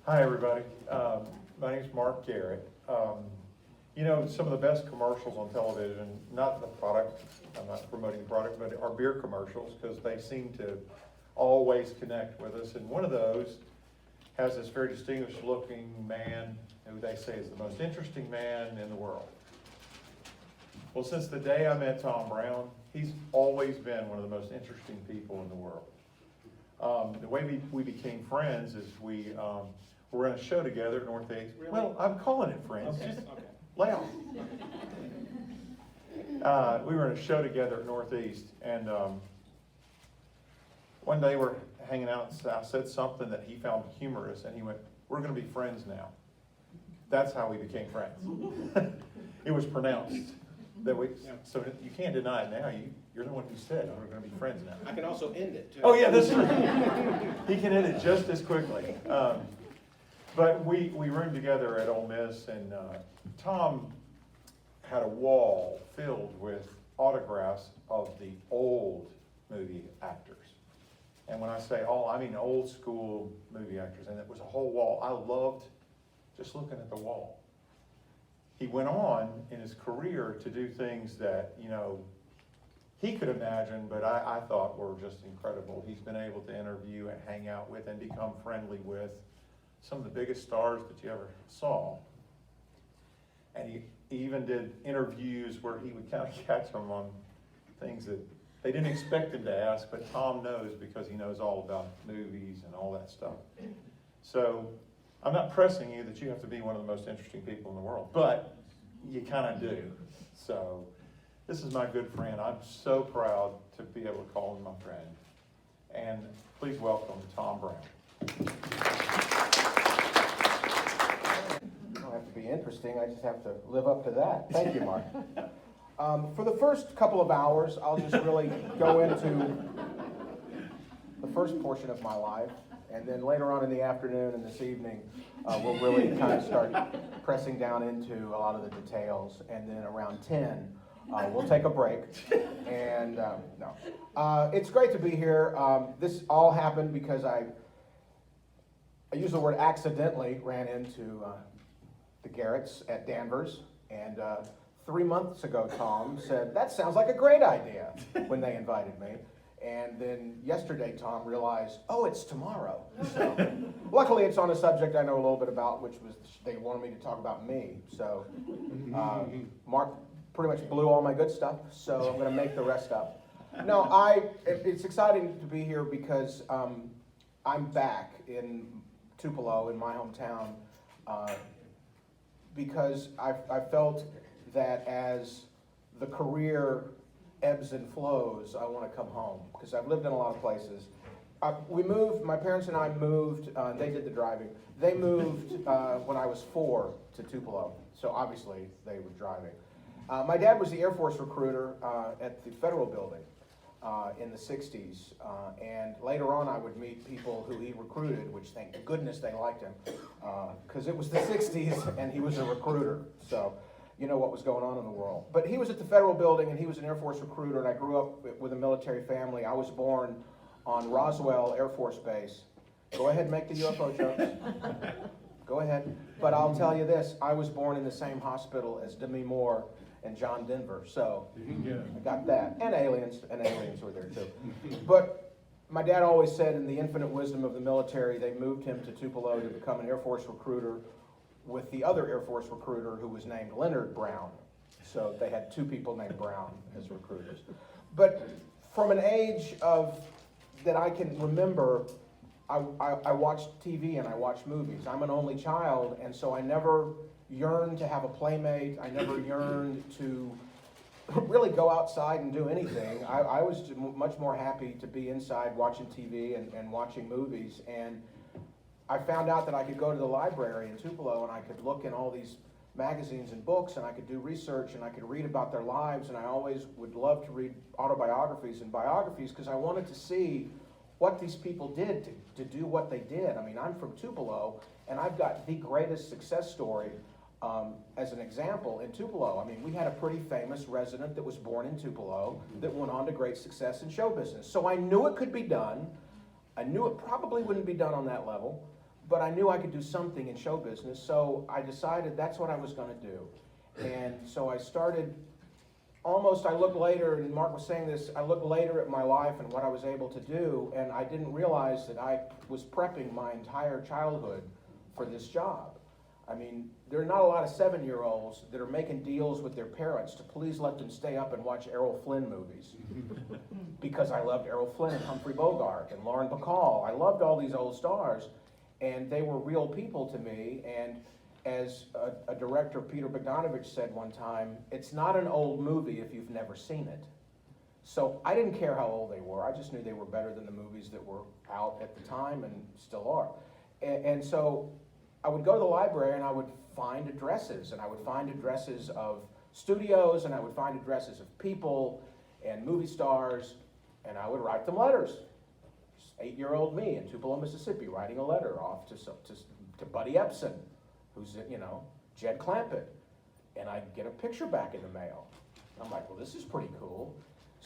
Hi, everybody. My name's Mark Garrett. Some of the best commercials on television, not the product, I'm not promoting the product, but are beer commercials because they seem to always connect with us. And one of those has this very distinguished looking man who they say is the most interesting man in the world. Well, since the day I met Tom Brown, he's always been one of the most interesting people in the world. The way we became friends is we were in a show together at Northeast. Really? Well, I'm calling it friends. Okay, Just okay. lay off. We were in a show together at Northeast, and one day we're hanging out, and I said something that he found humorous, and he went, "We're going to be friends now." That's how we became friends. It was pronounced that we. Yeah. So you can't deny it now. You're the one who said we're going to be friends now. I can also end it, too. Oh yeah, that's true. He can end it just as quickly. But we roomed together at Ole Miss, and Tom had a wall filled with autographs of the old movie actors. And when I say all, I mean old school movie actors. And it was a whole wall. I loved just looking at the wall. He went on in his career to do things that, he could imagine, but I thought were just incredible. He's been able to interview and hang out with and become friendly with some of the biggest stars that you ever saw. And he even did interviews where he would kind of catch them on things that they didn't expect him to ask, but Tom knows because he knows all about movies and all that stuff. So I'm not pressing you that you have to be one of the most interesting people in the world, but you kind of do. So this is my good friend. I'm so proud to be able to call him my friend. And please welcome Tom Brown. I don't have to be interesting, I just have to live up to that. Thank you, Mark. For the first couple of hours, I'll just really go into the first portion of my life, and then later on in the afternoon and this evening, we'll really kind of start pressing down into a lot of the details, and then around 10, we'll take a break, and it's great to be here. This all happened because I use the word accidentally, ran into the Garretts at Danvers, and 3 months ago, Tom said, "That sounds like a great idea," when they invited me. And then yesterday, Tom realized, oh, it's tomorrow. So, luckily, it's on a subject I know a little bit about, which was they wanted me to talk about me. So Mark pretty much blew all my good stuff, so I'm going to make the rest up. No, it's exciting to be here because I'm back in Tupelo, in my hometown, because I felt that as the career ebbs and flows, I want to come home, because I've lived in a lot of places. We moved, my parents and I moved, they did the driving. They moved when I was 4 to Tupelo, so obviously they were driving. My dad was the Air Force recruiter at the Federal Building in the 60s, and later on I would meet people who he recruited, which thank goodness they liked him, because it was the 60s and he was a recruiter, so you know what was going on in the world. But he was at the Federal Building and he was an Air Force recruiter, and I grew up with a military family. I was born on Roswell Air Force Base. Go ahead and make the UFO jokes. Go ahead. But I'll tell you this, I was born in the same hospital as Demi Moore and John Denver, so I got that. And aliens were there too. But my dad always said, in the infinite wisdom of the military, they moved him to Tupelo to become an Air Force recruiter with the other Air Force recruiter who was named Leonard Brown. So they had 2 people named Brown as recruiters. But from an age of that I can remember, I watched TV and I watched movies. I'm an only child, and so I never yearned to have a playmate. I never yearned to really go outside and do anything. I was much more happy to be inside watching TV and watching movies. And I found out that I could go to the library in Tupelo and I could look in all these magazines and books, and I could do research and I could read about their lives, and I always would love to read autobiographies and biographies because I wanted to see what these people did to do what they did. I mean, I'm from Tupelo, and I've got the greatest success story as an example in Tupelo. I mean, we had a pretty famous resident that was born in Tupelo that went on to great success in show business. So I knew it could be done. I knew it probably wouldn't be done on that level, but I knew I could do something in show business, so I decided that's what I was gonna do. And so I started, I looked later, and Mark was saying this, I looked later at my life and what I was able to do, and I didn't realize that I was prepping my entire childhood for this job. I mean, there are not a lot of 7-year-olds that are making deals with their parents to please let them stay up and watch Errol Flynn movies. Because I loved Errol Flynn and Humphrey Bogart and Lauren Bacall. I loved all these old stars, and they were real people to me. And as a director, Peter Bogdanovich, said one time, it's not an old movie if you've never seen it. So I didn't care how old they were. I just knew they were better than the movies that were out at the time and still are. And so I would go to the library and I would find addresses, and I would find addresses of studios, and I would find addresses of people and movie stars, and I would write them letters. 8-year-old me in Tupelo, Mississippi, writing a letter off to Buddy Epson, who's, Jed Clampett, and I'd get a picture back in the mail. I'm like, well, this is pretty cool.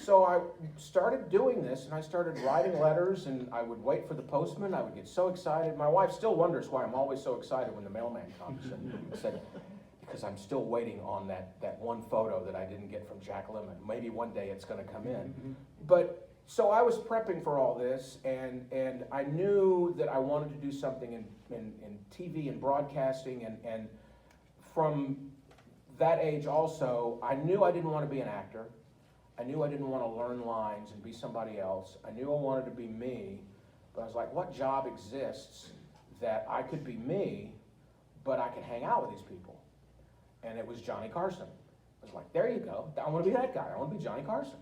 So I started doing this, and I started writing letters, and I would wait for the postman. I would get so excited. My wife still wonders why I'm always so excited when the mailman comes, and said, because I'm still waiting on that one photo that I didn't get from Jack Lemmon. Maybe one day it's gonna come in. But, so I was prepping for all this, and I knew that I wanted to do something in TV and broadcasting, and from that age also, I knew I didn't want to be an actor. I knew I didn't want to learn lines and be somebody else. I knew I wanted to be me, but I was like, what job exists that I could be me, but I could hang out with these people? And it was Johnny Carson. I was like, there you go. I want to be that guy. I want to be Johnny Carson.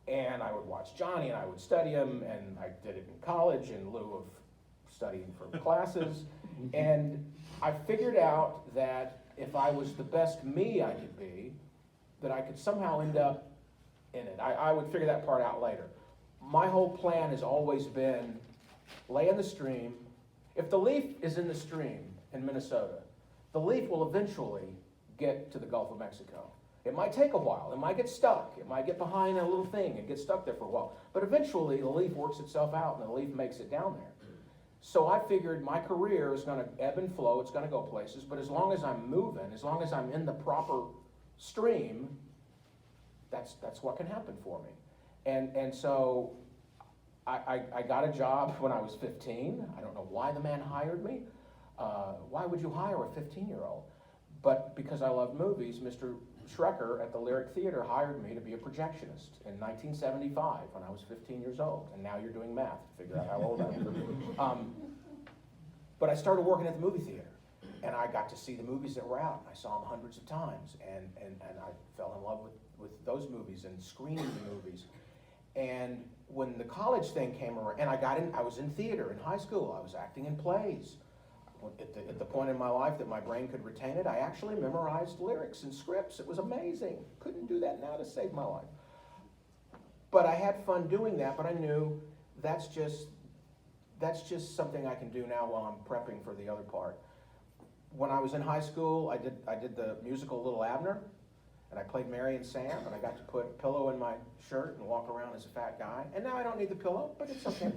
And I would watch Johnny, and I would study him, and I did it in college in lieu of studying for classes. And I figured out that if I was the best me I could be, that I could somehow end up in it. I would figure that part out later. My whole plan has always been lay in the stream. If the leaf is in the stream in Minnesota, the leaf will eventually get to the Gulf of Mexico. It might take a while. It might get stuck. It might get behind a little thing and get stuck there for a while. But eventually the leaf works itself out and the leaf makes it down there. So I figured my career is going to ebb and flow. It's going to go places. But as long as I'm moving, as long as I'm in the proper stream, that's what can happen for me. And so I got a job when I was 15. I don't know why the man hired me. Why would you hire a 15-year-old? But because I love movies, Mr. Schrecker at the Lyric Theater hired me to be a projectionist in 1975 when I was 15 years old. And now you're doing math to figure out how old I am. But I started working at the movie theater. And I got to see the movies that were out. I saw them hundreds of times. And I fell in love with those movies and screening the movies. And when the college thing came around, and I was in theater in high school. I was acting in plays. At the point in my life that my brain could retain it, I actually memorized lyrics and scripts. It was amazing. Couldn't do that now to save my life. But I had fun doing that, but I knew that's just something I can do now while I'm prepping for the other part. When I was in high school, I did the musical Little Abner, and I played Mary and Sam, and I got to put a pillow in my shirt and walk around as a fat guy. And now I don't need the pillow, but it's okay.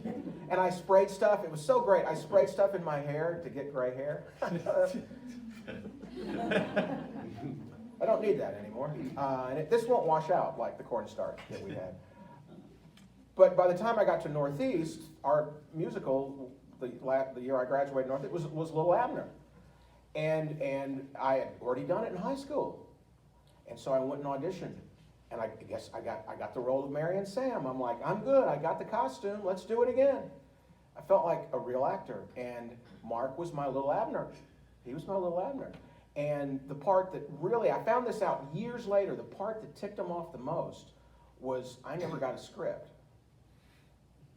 And I sprayed stuff. It was so great. I sprayed stuff in my hair to get gray hair. I don't need that anymore. And this won't wash out like the cornstarch that we had. But by the time I got to Northeast, our musical, the year I graduated Northeast, was Little Abner. And I had already done it in high school. And so I went and auditioned, and I guess I got the role of Mary and Sam. I'm like, I'm good, I got the costume, let's do it again. I felt like a real actor, and Mark was my Little Abner. He was my Little Abner. And the part that really, I found this out years later, the part that ticked him off the most was I never got a script.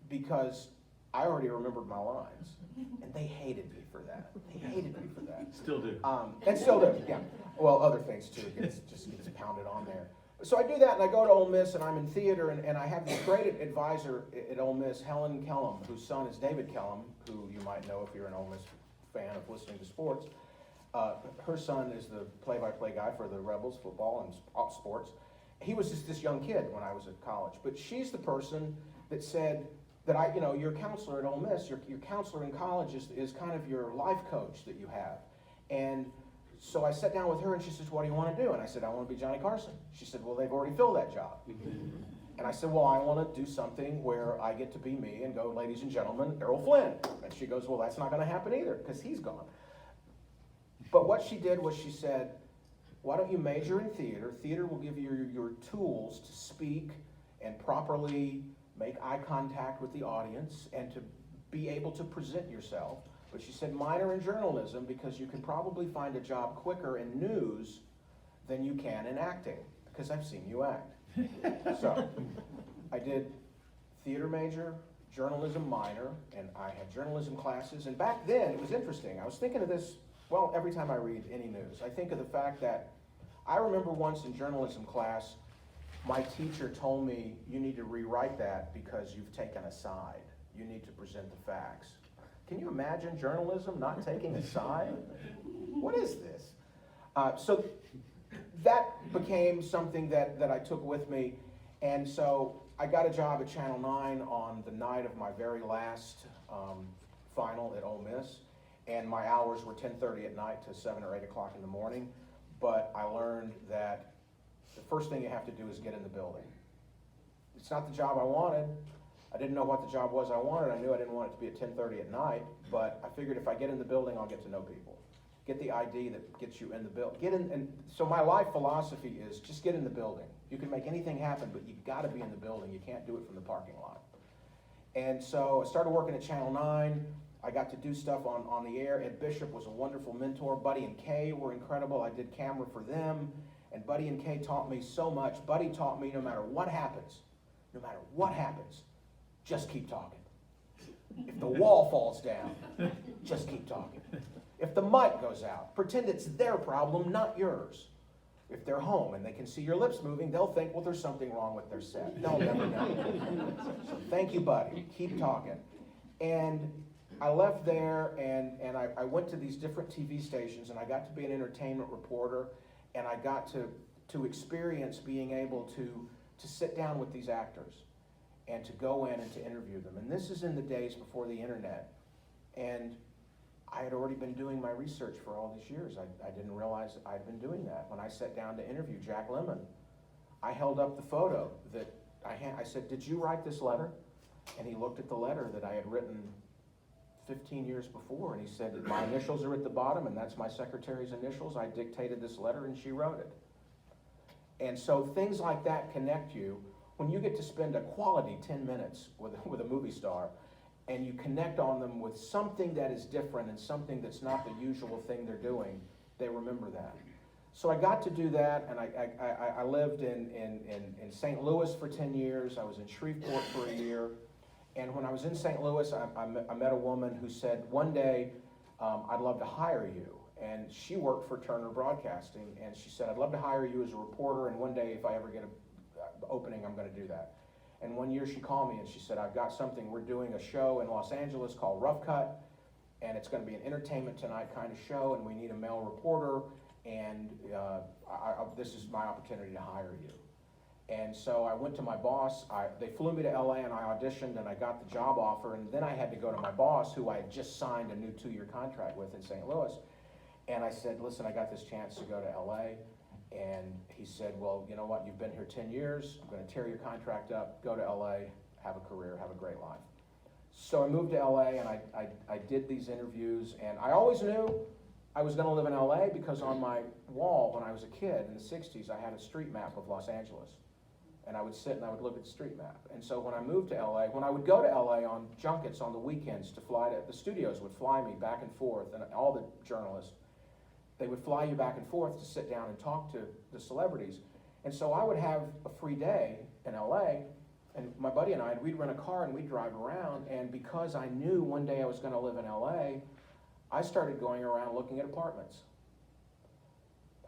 Because I already remembered my lines, and they hated me for that. They hated me for that. Still do. And still do, yeah. Well, other things too, it just gets pounded on there. So I do that, and I go to Ole Miss, and I'm in theater, and I have this great advisor at Ole Miss, Helen Kellum, whose son is David Kellum, who you might know if you're an Ole Miss fan of listening to sports. Her son is the play-by-play guy for the Rebels football and sports. He was just this young kid when I was at college, but she's the person that said, that you're a counselor at Ole Miss, your counselor in college is kind of your life coach that you have. And so I sat down with her and she says, what do you want to do? And I said, I want to be Johnny Carson. She said, well, they've already filled that job. And I said, well, I want to do something where I get to be me and go, ladies and gentlemen, Errol Flynn. And she goes, well, that's not going to happen either because he's gone. But what she did was she said, why don't you major in theater? Theater will give you your tools to speak and properly make eye contact with the audience and to be able to present yourself. But she said minor in journalism because you can probably find a job quicker in news than you can in acting because I've seen you act. So I did theater major, journalism minor, and I had journalism classes. And back then, it was interesting. I was thinking of this, well, every time I read any news, I think of the fact that I remember once in journalism class, my teacher told me, you need to rewrite that because you've taken a side. You need to present the facts. Can you imagine journalism not taking a side? What is this? So that became something that I took with me. And so I got a job at Channel 9 on the night of my very last final at Ole Miss. And my hours were 10:30 at night to 7 or 8 o'clock in the morning. But I learned that the first thing you have to do is get in the building. It's not the job I wanted. I didn't know what the job was I wanted. I knew I didn't want it to be at 10:30 at night, but I figured if I get in the building, I'll get to know people. Get the ID that gets you in the building. And so my life philosophy is just get in the building. You can make anything happen, but you've got to be in the building. You can't do it from the parking lot. And so I started working at Channel 9. I got to do stuff on the air. Ed Bishop was a wonderful mentor. Buddy and Kay were incredible. I did camera for them. And Buddy and Kay taught me so much. Buddy taught me no matter what happens, just keep talking. If the wall falls down, just keep talking. If the mic goes out, pretend it's their problem, not yours. If they're home and they can see your lips moving, they'll think, well, there's something wrong with their set. They'll never know. So thank you, Buddy. Keep talking. And I left there and I went to these different TV stations and I got to be an entertainment reporter and I got to experience being able to sit down with these actors and to go in and to interview them. And this is in the days before the internet. And I had already been doing my research for all these years. I didn't realize I'd been doing that. When I sat down to interview Jack Lemmon, I held up the photo that I said, did you write this letter? And he looked at the letter that I had written 15 years before, and he said, my initials are at the bottom, and that's my secretary's initials. I dictated this letter, and she wrote it. And so things like that connect you. When you get to spend a quality 10 minutes with a movie star, and you connect on them with something that is different and something that's not the usual thing they're doing, they remember that. So I got to do that, and I lived in St. Louis for 10 years. I was in Shreveport for a year. And when I was in St. Louis, I met a woman who said, one day, I'd love to hire you. And she worked for Turner Broadcasting, and she said, I'd love to hire you as a reporter, and one day, if I ever get an opening, I'm going to do that. And one year she called me and she said, I've got something, we're doing a show in Los Angeles called Rough Cut, and it's going to be an Entertainment Tonight kind of show, and we need a male reporter, and this is my opportunity to hire you. And so I went to my boss. They flew me to LA and I auditioned and I got the job offer, and then I had to go to my boss, who I had just signed a new 2-year contract with in St. Louis. And I said, listen, I got this chance to go to LA. And he said, well, you know what, you've been here 10 years, I'm gonna tear your contract up, go to LA, have a career, have a great life. So I moved to LA and I did these interviews, and I always knew I was gonna live in LA because on my wall when I was a kid in the 60s, I had a street map of Los Angeles. And I would sit and I would look at the street map. And so when I moved to LA, when I would go to LA on junkets on the weekends to fly to, the studios would fly me back and forth, and all the journalists, they would fly you back and forth to sit down and talk to the celebrities. And so I would have a free day in LA, and my buddy and we'd rent a car and we'd drive around, and because I knew one day I was gonna live in LA, I started going around looking at apartments.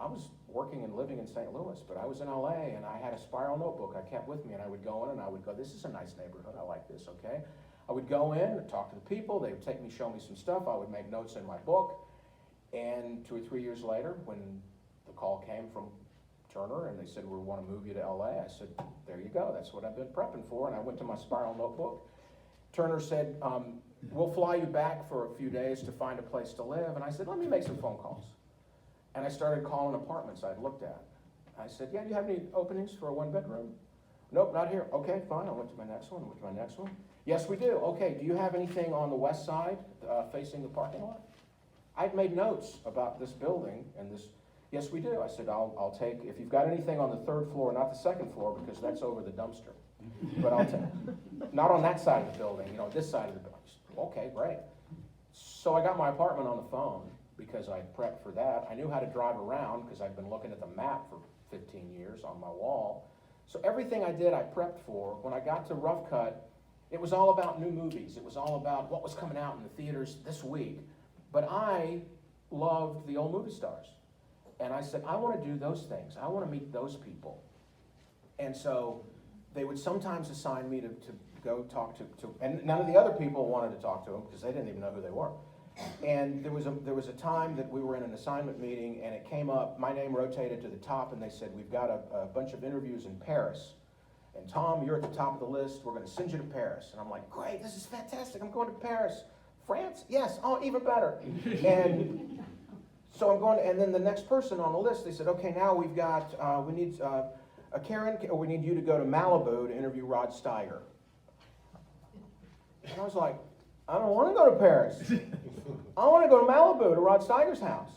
I was working and living in St. Louis, but I was in LA and I had a spiral notebook I kept with me, and I would go in and I would go, this is a nice neighborhood, I like this, okay? I would go in and talk to the people, they would take me, show me some stuff, I would make notes in my book, and 2 or 3 years later, when the call came from Turner and they said, we want to move you to LA, I said, there you go, that's what I've been prepping for, and I went to my spiral notebook Turner said, we'll fly you back for a few days to find a place to live. And I said, let me make some phone calls. And I started calling apartments I'd looked at. I said, yeah, do you have any openings for a one-bedroom? Nope, not here. Okay, fine. I went to my next one, went to my next one. Yes, we do. Okay, do you have anything on the west side facing the parking lot? I'd made notes about this building and this. Yes, we do. I said, I'll take, if you've got anything on the third floor, not the second floor, because that's over the dumpster. But I'll take, not on that side of the building, this side of the building. Okay, great. So I got my apartment on the phone because I prepped for that. I knew how to drive around because I'd been looking at the map for 15 years on my wall. So everything I did, I prepped for. When I got to Rough Cut, it was all about new movies. It was all about what was coming out in the theaters this week. But I loved the old movie stars. And I said, I want to do those things. I want to meet those people. And so they would sometimes assign me to go talk to, and none of the other people wanted to talk to them because they didn't even know who they were. And there was a time that we were in an assignment meeting and it came up, my name rotated to the top and they said, we've got a bunch of interviews in Paris. And Tom, you're at the top of the list. We're going to send you to Paris. And I'm like, great, this is fantastic. I'm going to Paris. France? Yes. Oh, even better. And so I'm going, and then the next person on the list, they said, okay, now we've got, we need Karen, or we need you to go to Malibu to interview Rod Steiger. And I was like, I don't want to go to Paris. I want to go to Malibu to Rod Steiger's house.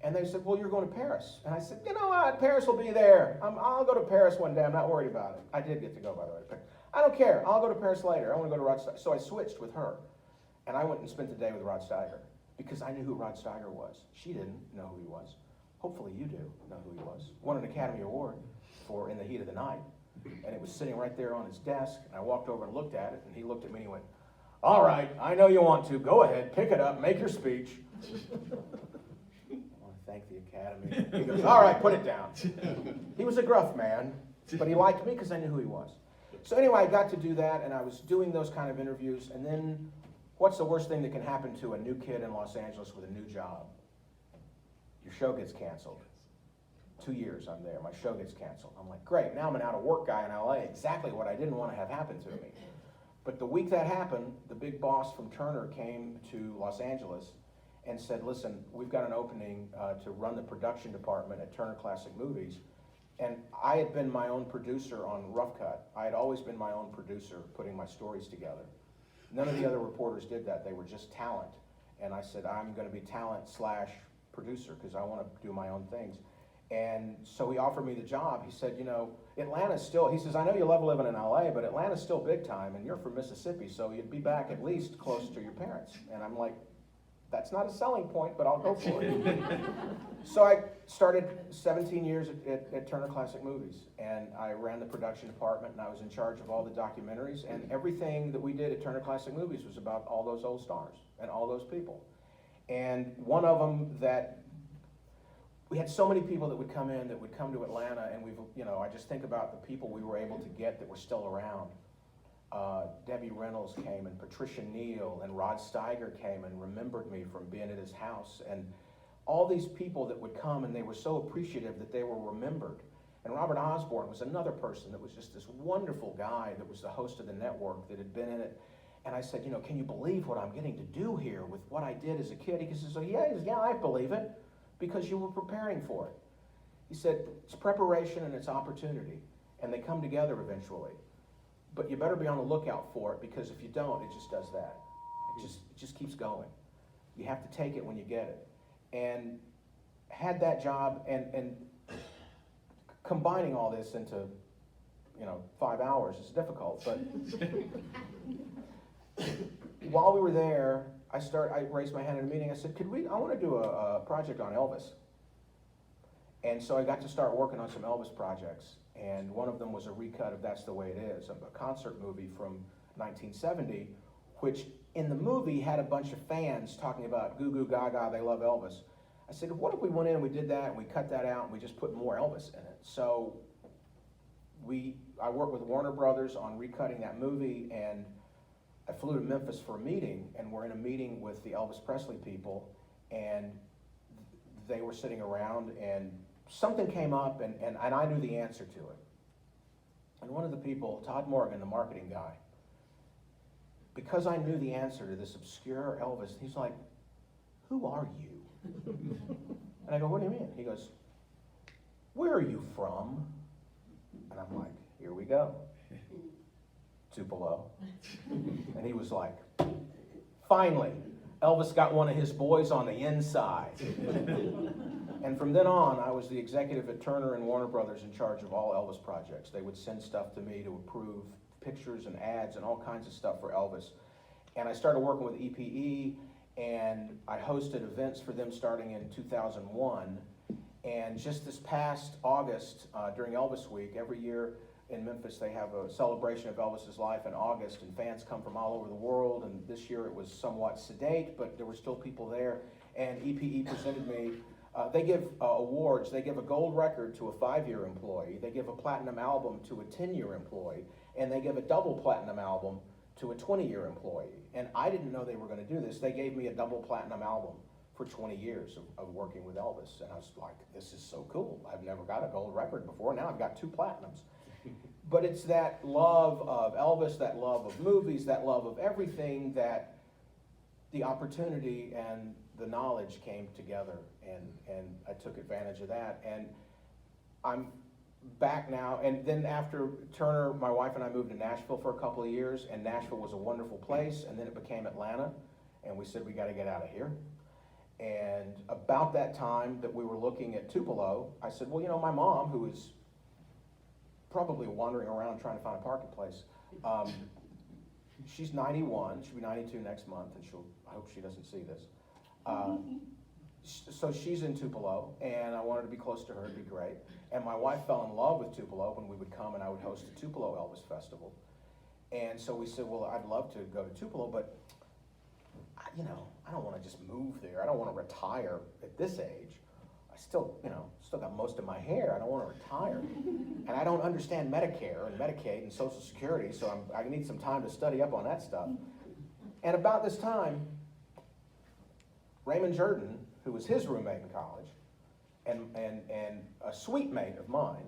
And they said, well, you're going to Paris. And I said, you know what, Paris will be there. I'll go to Paris one day, I'm not worried about it. I did get to go, by the way. I don't care, I'll go to Paris later. I want to go to Rod Steiger. So I switched with her. And I went and spent the day with Rod Steiger because I knew who Rod Steiger was. She didn't know who he was. Hopefully you do know who he was. Won an Academy Award for In the Heat of the Night. And it was sitting right there on his desk. And I walked over and looked at it. And he looked at me and he went, all right, I know you want to. Go ahead, pick it up, make your speech. I want to thank the Academy. He goes, all right, put it down. He was a gruff man, but he liked me because I knew who he was. So anyway, I got to do that, and I was doing those kind of interviews. And then what's the worst thing that can happen to a new kid in Los Angeles with a new job? Your show gets canceled. 2 years I'm there, my show gets canceled. I'm like, great, now I'm an out-of-work guy in LA, exactly what I didn't want to have happen to me. But the week that happened, the big boss from Turner came to Los Angeles and said, listen, we've got an opening to run the production department at Turner Classic Movies. And I had been my own producer on Rough Cut. I had always been my own producer, putting my stories together. None of the other reporters did that. They were just talent. And I said, I'm going to be talent / producer because I want to do my own things. And so he offered me the job. He said, Atlanta's still, he says, I know you love living in LA, but Atlanta's still big time, and you're from Mississippi, so you'd be back at least close to your parents. And I'm like, that's not a selling point, but I'll go for it. So I started 17 years at Turner Classic Movies, and I ran the production department, and I was in charge of all the documentaries, and everything that we did at Turner Classic Movies was about all those old stars and all those people. And one of them that we had so many people that would come in, that would come to Atlanta, and I just think about the people we were able to get that were still around. Debbie Reynolds came, and Patricia Neal, and Rod Steiger came and remembered me from being at his house, and all these people that would come, and they were so appreciative that they were remembered. And Robert Osborne was another person that was just this wonderful guy that was the host of the network that had been in it. And I said, can you believe what I'm getting to do here with what I did as a kid? He says, yeah, I believe it. Because you were preparing for it. He said, it's preparation and it's opportunity, and they come together eventually. But you better be on the lookout for it, because if you don't, it just does that. It just keeps going. You have to take it when you get it. And had that job, and combining all this into 5 hours is difficult, but while we were there, I raised my hand in a meeting. I said, I want to do a project on Elvis. And so I got to start working on some Elvis projects. And one of them was a recut of That's the Way It Is, a concert movie from 1970, which in the movie had a bunch of fans talking about goo goo gaga, they love Elvis. I said, what if we went in and we did that and we cut that out and we just put more Elvis in it? So I worked with Warner Brothers on recutting that movie, and I flew to Memphis for a meeting, and we're in a meeting with the Elvis Presley people, and they were sitting around, and something came up, and I knew the answer to it. And one of the people, Todd Morgan, the marketing guy, because I knew the answer to this obscure Elvis, he's like, who are you? And I go, what do you mean? He goes, where are you from? And I'm like, here we go. Tupelo. And he was like, finally, Elvis got one of his boys on the inside. And from then on, I was the executive at Turner and Warner Brothers in charge of all Elvis projects. They would send stuff to me to approve pictures and ads and all kinds of stuff for Elvis. And I started working with EPE, and I hosted events for them starting in 2001. And just this past August, during Elvis Week, every year in Memphis they have a celebration of Elvis's life in August, and fans come from all over the world. And this year it was somewhat sedate, but there were still people there. And EPE presented me, they give awards. They give a gold record to a 5-year employee. They give a platinum album to a 10-year employee. And they give a double platinum album to a 20-year employee. And I didn't know they were going to do this. They gave me a double platinum album for 20 years of working with Elvis. And I was like, this is so cool. I've never got a gold record before. Now I've got 2 platinums. But it's that love of Elvis, that love of movies, that love of everything, that the opportunity and the knowledge came together. And I took advantage of that. And I'm back now. And then after Turner, my wife and I moved to Nashville for a couple of years. And Nashville was a wonderful place. And then it became Atlanta. And we said, we got to get out of here. And about that time that we were looking at Tupelo, I said, well, you know, my mom, who is probably wandering around trying to find a parking place, she's 91, she'll be 92 next month, and I hope she doesn't see this. So she's in Tupelo, and I wanted to be close to her, it'd be great. And my wife fell in love with Tupelo when we would come and I would host a Tupelo Elvis Festival. And so we said, well, I'd love to go to Tupelo, but you know, I don't want to just move there. I don't want to retire at this age. I still got most of my hair. I don't want to retire. And I don't understand Medicare and Medicaid and Social Security, so I need some time to study up on that stuff. And about this time, Raymond Jordan, who was his roommate in college, and a suite mate of mine,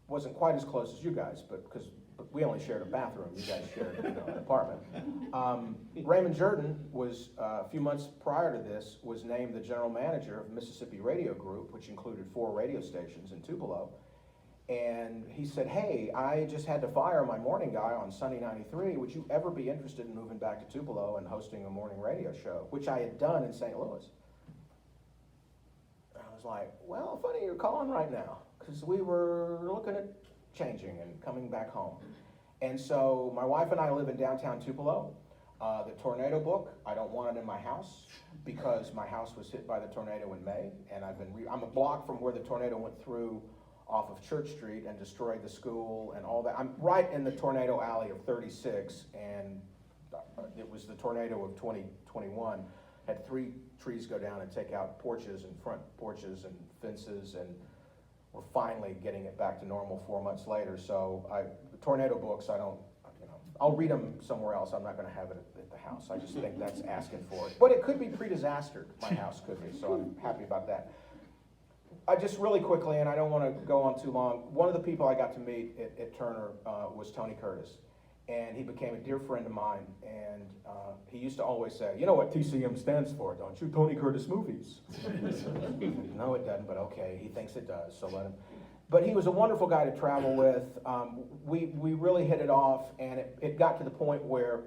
wasn't quite as close as you guys, but because we only shared a bathroom, you guys shared an apartment. Raymond Jordan was, a few months prior to this, was named the general manager of Mississippi Radio Group, which included 4 radio stations in Tupelo. And he said, hey, I just had to fire my morning guy on Sunny 93. Would you ever be interested in moving back to Tupelo and hosting a morning radio show, which I had done in St. Louis? And I was like, well, funny you're calling right now, because we were looking at changing and coming back home. And so my wife and I live in downtown Tupelo. The tornado book, I don't want it in my house because my house was hit by the tornado in May, and I'm a block from where the tornado went through off of Church Street and destroyed the school and all that. I'm right in the tornado alley of 36, and it was the tornado of 2021. Had 3 trees go down and take out porches and front porches and fences, and we're finally getting it back to normal 4 months later. So the tornado books, I'll read them somewhere else. I'm not going to have it at the house. I just think that's asking for it. But it could be pre-disastered, my house could be, so I'm happy about that. Just really quickly, and I don't want to go on too long, one of the people I got to meet at Turner was Tony Curtis. And he became a dear friend of mine, and he used to always say, you know what TCM stands for, don't you? Tony Curtis Movies. No, it doesn't, but okay, he thinks it does, so let him. But he was a wonderful guy to travel with. We really hit it off, and it got to the point where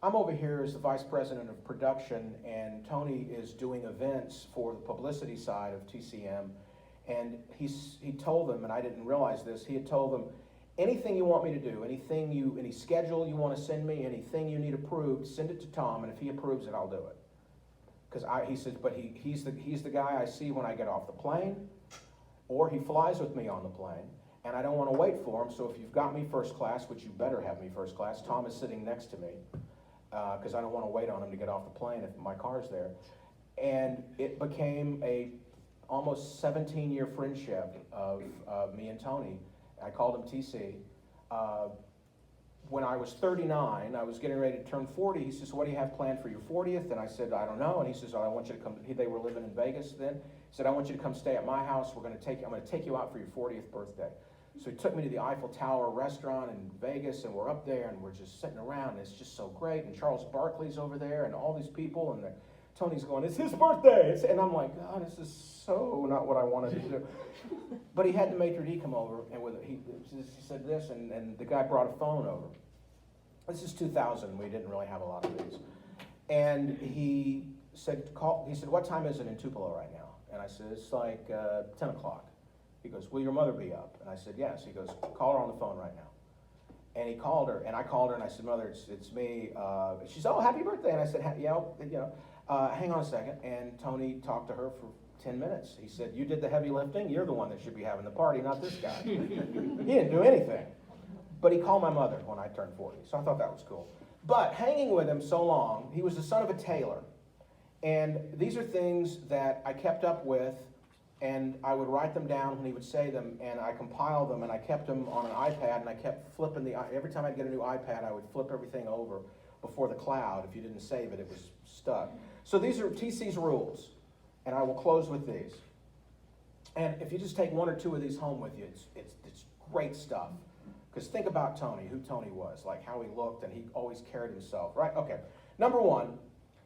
I'm over here as the vice president of production, and Tony is doing events for the publicity side of TCM. And he told them, and I didn't realize this, he had told them, anything you want me to do, any schedule you want to send me, anything you need approved, send it to Tom, and if he approves it, I'll do it. Because he said, but he's the guy I see when I get off the plane, or he flies with me on the plane, and I don't want to wait for him, so if you've got me first class, which you better have me first class, Tom is sitting next to me, because I don't want to wait on him to get off the plane if my car's there. And it became a almost 17-year friendship of me and Tony. I called him TC. When I was 39, I was getting ready to turn 40. He says, what do you have planned for your 40th? And I said, I don't know. And he says, I want you to come. They were living in Vegas then. He said, I want you to come stay at my house. I'm going to take you out for your 40th birthday. So he took me to the Eiffel Tower restaurant in Vegas, and we're up there, and we're just sitting around, and it's just so great, and Charles Barkley's over there, and all these people, and Tony's going, it's his birthday, and I'm like, God, this is so not what I wanted to do. But he had the maitre d' come over, and he said this, and the guy brought a phone over. This is 2000, we didn't really have a lot of these. And he said, what time is it in Tupelo right now? And I said, it's like 10 o'clock. He goes, will your mother be up? And I said, yes. He goes, call her on the phone right now. And he called her, and I called her, and I said, Mother, it's me. She said, oh, happy birthday. And I said, hang on a second. And Tony talked to her for 10 minutes. He said, you did the heavy lifting. You're the one that should be having the party, not this guy. He didn't do anything. But he called my mother when I turned 40, so I thought that was cool. But hanging with him so long, he was the son of a tailor. And these are things that I kept up with, and I would write them down when he would say them, and I compiled them, and I kept them on an iPad, and I kept flipping every time I'd get a new iPad, I would flip everything over before the cloud. If you didn't save it, it was stuck. So these are TC's rules, and I will close with these. And if you just take one or two of these home with you, it's great stuff. Because think about Tony, who Tony was, like how he looked, and he always carried himself, right? Okay. Number one,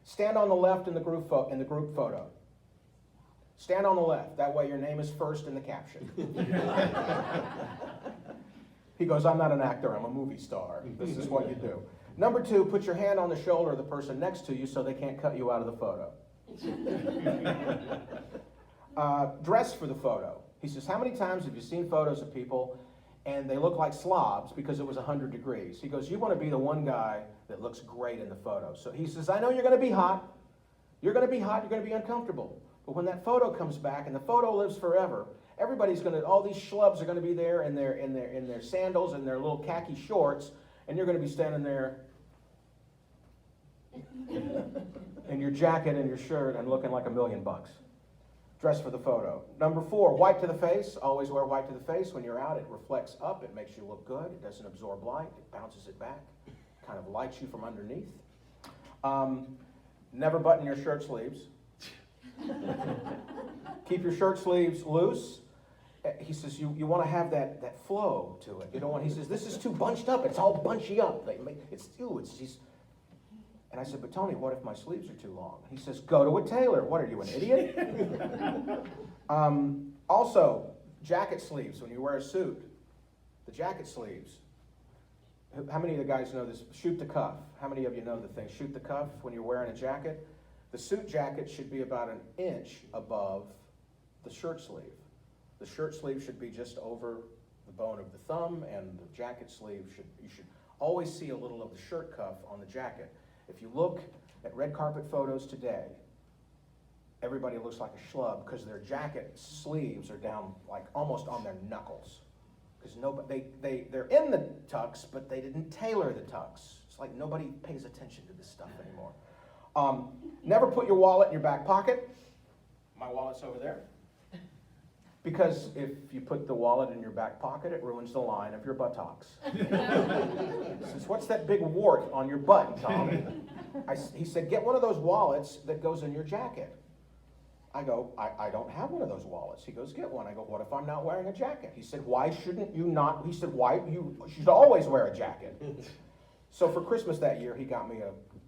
stand on the left in the group photo. Stand on the left. That way your name is first in the caption. He goes, I'm not an actor, I'm a movie star. This is what you do. Number two, put your hand on the shoulder of the person next to you so they can't cut you out of the photo. Dress for the photo. He says, how many times have you seen photos of people and they look like slobs because it was 100 degrees? He goes, you want to be the one guy that looks great in the photo. So he says, I know you're going to be hot. You're going to be hot, you're going to be uncomfortable. But when that photo comes back, and the photo lives forever, all these schlubs are going to be there in their sandals and their little khaki shorts, and you're going to be standing there in your jacket and your shirt and looking like $1 million. Dress for the photo. Number four, white to the face. Always wear white to the face. When you're out, it reflects up. It makes you look good. It doesn't absorb light. It bounces it back. Kind of lights you from underneath. Never button your shirt sleeves. Keep your shirt sleeves loose. He says you want to have that flow to it. You don't want. He says this is too bunched up. It's all bunchy up. And I said, but Tony, what if my sleeves are too long? He says, go to a tailor. What are you, an idiot? Also, jacket sleeves when you wear a suit. The jacket sleeves. How many of the guys know this? Shoot the cuff. How many of you know the thing? Shoot the cuff when you're wearing a jacket. The suit jacket should be about 1 inch above the shirt sleeve. The shirt sleeve should be just over the bone of the thumb, and the jacket sleeve you should always see a little of the shirt cuff on the jacket. If you look at red carpet photos today, everybody looks like a schlub because their jacket sleeves are down like almost on their knuckles. Because they're in the tux, but they didn't tailor the tux. It's like nobody pays attention to this stuff anymore. Never put your wallet in your back pocket. My wallet's over there. Because if you put the wallet in your back pocket, it ruins the line of your buttocks. Says, what's that big wart on your butt, Tom? He said, get one of those wallets that goes in your jacket. I go, I don't have one of those wallets. He goes, get one. I go, what if I'm not wearing a jacket? He said, why shouldn't you not? He said, why? You should always wear a jacket. So for Christmas that year, he got me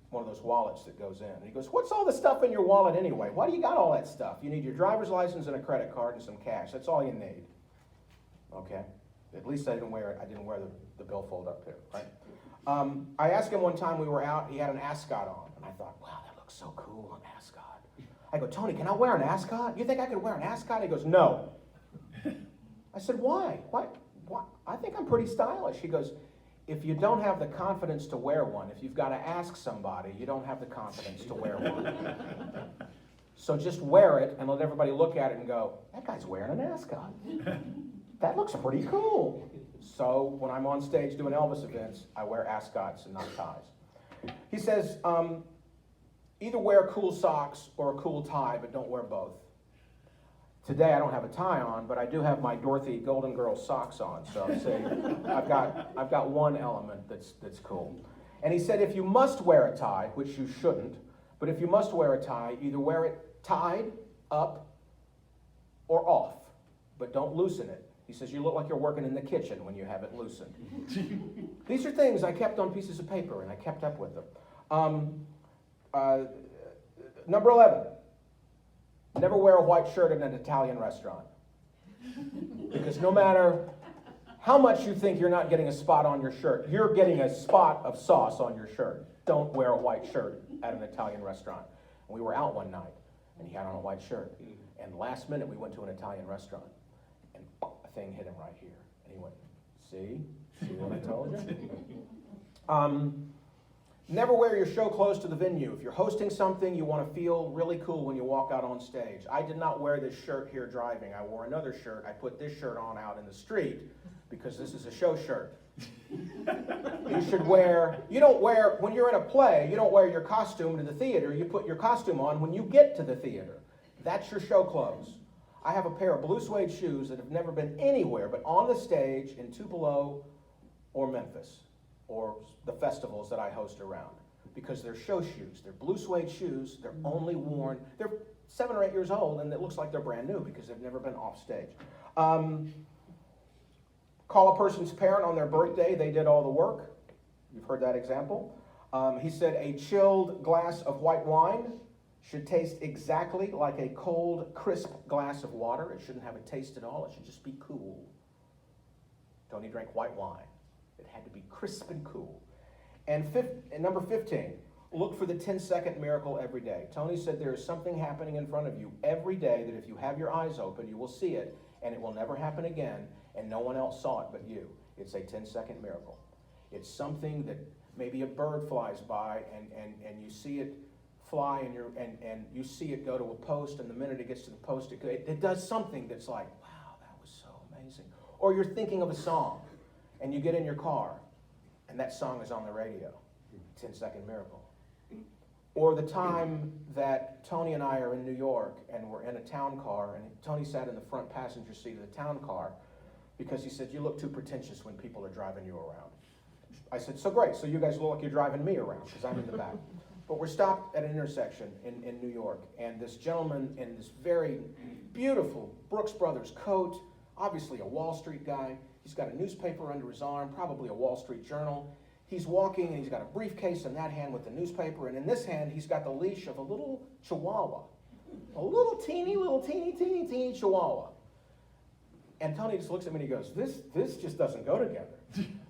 one of those wallets that goes in. And he goes, what's all the stuff in your wallet anyway? Why do you got all that stuff? You need your driver's license and a credit card and some cash. That's all you need. Okay. At least I didn't wear it. I didn't wear the billfold up there, right? I asked him one time we were out, he had an ascot on. And I thought, wow, that looks so cool, an ascot. I go, Tony, can I wear an ascot? You think I could wear an ascot? He goes, no. I said, why? Why? I think I'm pretty stylish. He goes, if you don't have the confidence to wear one, if you've got to ask somebody, you don't have the confidence to wear one. So just wear it and let everybody look at it and go, that guy's wearing an ascot. That looks pretty cool. So when I'm on stage doing Elvis events, I wear ascots and not ties. He says, either wear cool socks or a cool tie, but don't wear both. Today I don't have a tie on, but I do have my Dorothy Golden Girls socks on. So see, I've got one element that's cool. And he said if you must wear a tie, which you shouldn't, but if you must wear a tie, either wear it tied up or off, but don't loosen it. He says, you look like you're working in the kitchen when you have it loosened. These are things I kept on pieces of paper, and I kept up with them. Number 11, never wear a white shirt in an Italian restaurant. Because no matter how much you think you're not getting a spot on your shirt, you're getting a spot of sauce on your shirt. Don't wear a white shirt at an Italian restaurant. And we were out one night, and he had on a white shirt. And last minute, we went to an Italian restaurant, and a thing hit him right here. And he went, see what I told you? Never wear your show clothes to the venue. If you're hosting something, you want to feel really cool when you walk out on stage. I did not wear this shirt here driving. I wore another shirt. I put this shirt on out in the street because this is a show shirt. You don't wear, when you're in a play, you don't wear your costume to the theater. You put your costume on when you get to the theater. That's your show clothes. I have a pair of blue suede shoes that have never been anywhere but on the stage in Tupelo or Memphis, or the festivals that I host around, because they're show shoes. They're blue suede shoes. They're only worn. They're 7 or 8 years old, and it looks like they're brand new because they've never been off stage. Call a person's parent on their birthday. They did all the work. You've heard that example. He said a chilled glass of white wine should taste exactly like a cold, crisp glass of water. It shouldn't have a taste at all. It should just be cool. Tony drank white wine. It had to be crisp and cool. And number 15, look for the 10-second miracle every day. Tony said there is something happening in front of you every day that if you have your eyes open, you will see it, and it will never happen again, and no one else saw it but you. It's a 10-second miracle. It's something that maybe a bird flies by, and you see it fly, and you see it go to a post, and the minute it gets to the post, it does something that's like, wow, that was so amazing. Or you're thinking of a song, and you get in your car, and that song is on the radio. 10-second miracle. Or the time that Tony and I are in New York, and we're in a town car, and Tony sat in the front passenger seat of the town car, because he said, you look too pretentious when people are driving you around. I said, so great, so you guys look like you're driving me around, because I'm in the back. But we're stopped at an intersection in New York, and this gentleman in this very beautiful Brooks Brothers coat, obviously a Wall Street guy, he's got a newspaper under his arm, probably a Wall Street Journal. He's walking, and he's got a briefcase in that hand with the newspaper, and in this hand, he's got the leash of a little chihuahua. A little teeny chihuahua. And Tony just looks at me and he goes, this just doesn't go together.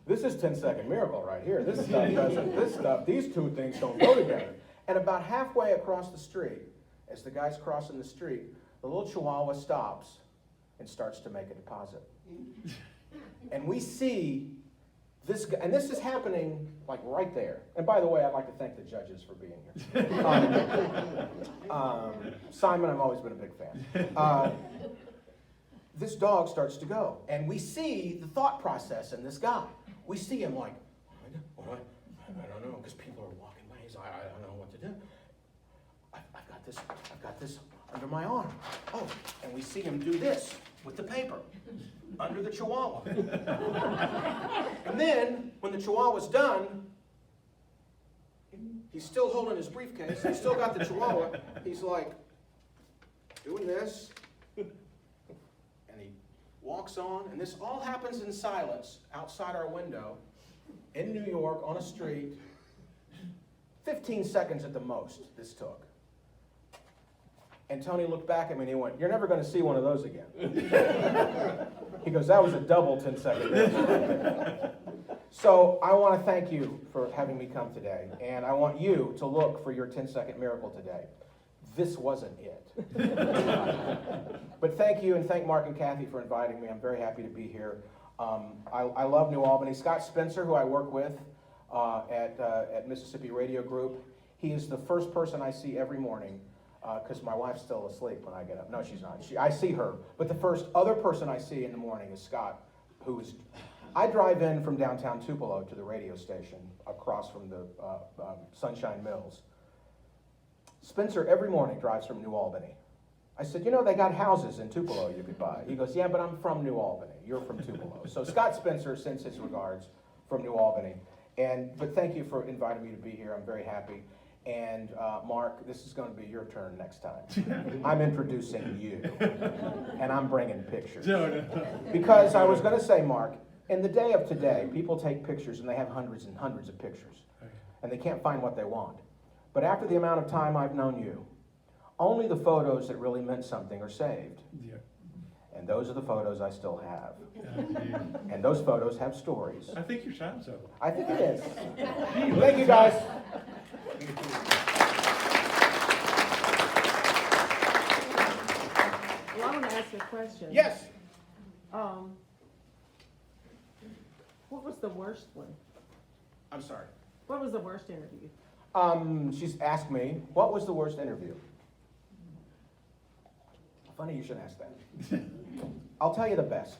This is 10-second miracle right here. This stuff doesn't, these two things don't go together. And about halfway across the street, as the guy's crossing the street, the little chihuahua stops and starts to make a deposit. And we see this guy, and this is happening like right there. And by the way, I'd like to thank the judges for being here. Simon, I've always been a big fan. This dog starts to go, and we see the thought process in this guy. We see him like, I don't know, because people are walking by. He's like, I don't know what to do. I've got this under my arm. Oh, and we see him do this with the paper under the chihuahua. And then, when the chihuahua's done, he's still holding his briefcase. He's still got the chihuahua. He's like, doing this. And he walks on. And this all happens in silence outside our window in New York on a street. 15 seconds at the most this took. And Tony looked back at me and he went, you're never going to see one of those again. He goes, that was a double 10-second. So I want to thank you for having me come today. And I want you to look for your 10-second miracle today. This wasn't it. But thank you, and thank Mark and Kathy for inviting me. I'm very happy to be here. I love New Albany. Scott Spencer, who I work with at Mississippi Radio Group, he is the first person I see every morning. Because my wife's still asleep when I get up. No, she's not. I see her. But the first other person I see in the morning is Scott, I drive in from downtown Tupelo to the radio station across from the Sunshine Mills. Spencer every morning drives from New Albany. I said, they got houses in Tupelo you could buy. He goes, yeah, but I'm from New Albany. You're from Tupelo. So Scott Spencer sends his regards from New Albany. But thank you for inviting me to be here. I'm very happy. And Mark, this is going to be your turn next time. I'm introducing you, and I'm bringing pictures. Because I was going to say, Mark, in the day of today, people take pictures and they have hundreds and hundreds of pictures, and they can't find what they want. But after the amount of time I've known you, only the photos that really meant something are saved. Yeah. And those are the photos I still have. Yeah. And those photos have stories. I think your time's up. I think it is. Thank you, guys. Well, I want to ask you a question. Yes. What was the worst one? I'm sorry. What was the worst interview? She's asked me, what was the worst interview? Funny you should ask that. I'll tell you the best.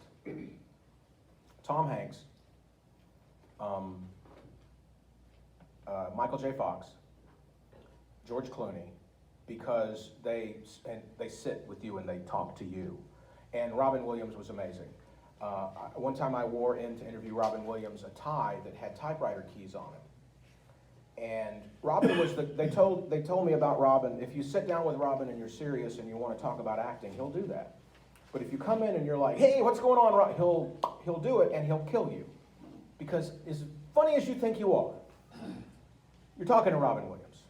Tom Hanks, Michael J. Fox, George Clooney, because they sit with you and they talk to you. And Robin Williams was amazing. One time I wore in to interview Robin Williams a tie that had typewriter keys on it. And Robin was they told me about Robin, if you sit down with Robin and you're serious and you want to talk about acting, he'll do that. But if you come in and you're like, hey, what's going on, Rob? He'll do it and he'll kill you. Because as funny as you think you are, you're talking to Robin Williams.